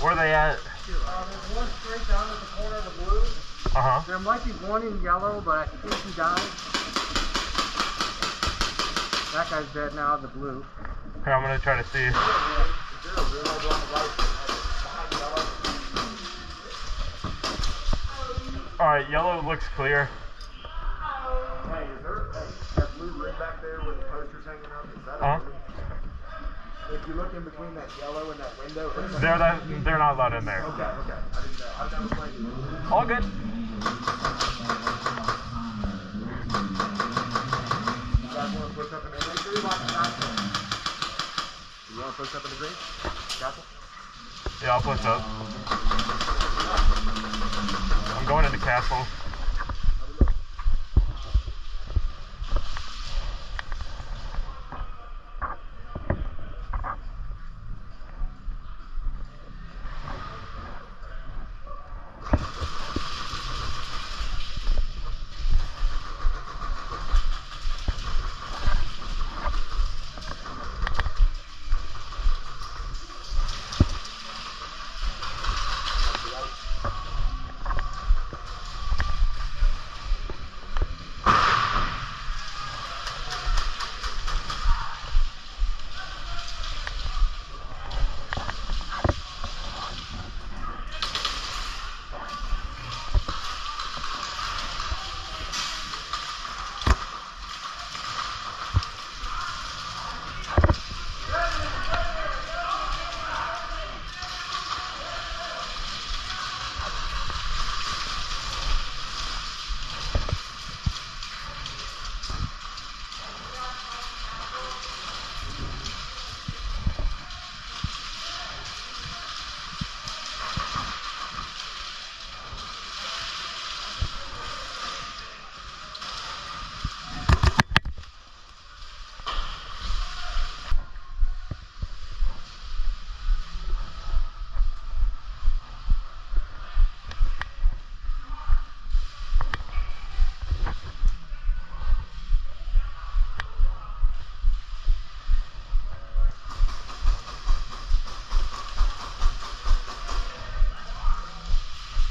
Where are they at? There's one straight down at the corner of the blue. There might be one in yellow, but I think he died. That guy's dead now in the blue. Here, I'm gonna try to see. Alright, yellow looks clear. Hey, is there that blue rig back there where the poster's hanging up? Is that a blue? If you look in between that yellow and that window, They're not allowed in there. Okay. I didn't know. I've never played it. All good. You guys want to push up in the green? You want to push up in the green? Castle? Yeah, I'll push up. I'm going into castle.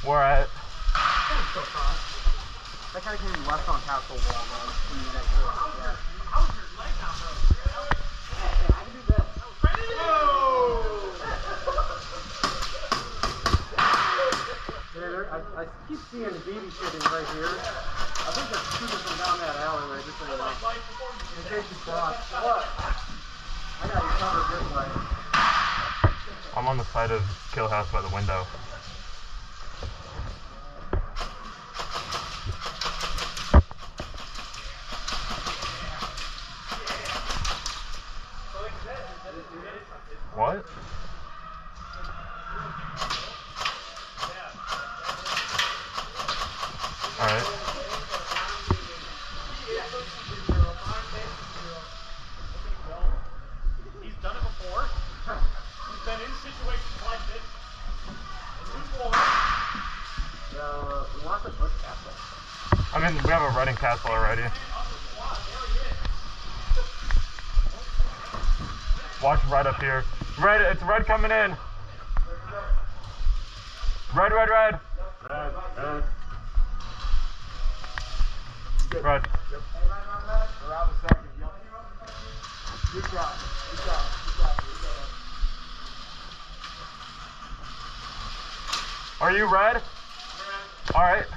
Where at? That guy came left on castle wall, though. Next to it. Yeah. How was your leg down, bro? I can do this. I keep seeing BB shooting right here. I think there's shooting from down that alleyway, just in case you cross. What? I got you covered this way. I'm on the side of Kill House by the window. What? Alright. He's done it before. He's been in situations like this. We want to push castle. I mean, we have a running castle already. Watch red up here. Red, it's red coming in. Red. Red. Red. Yep. Around a second. Yep. Good job. Are you red? Alright.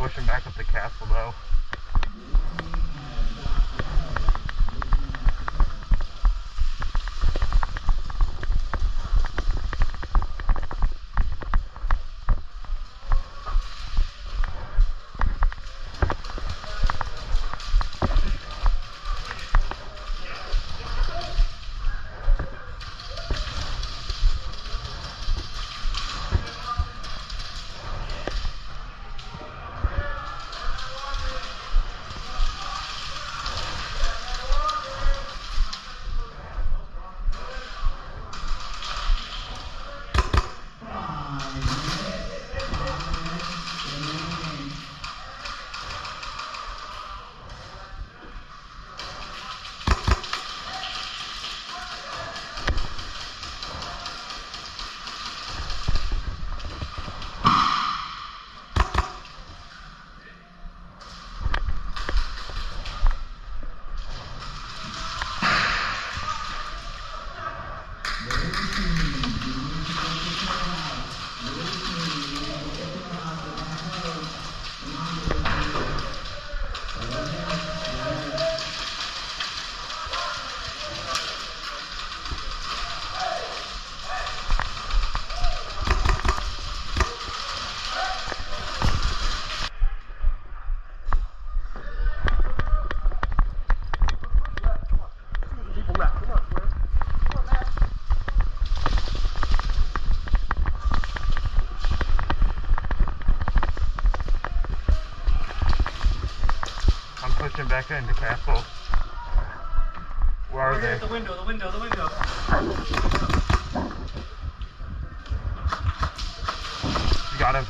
pushing back up the castle though. Pushing back into castle. Where are they? The window. You got him.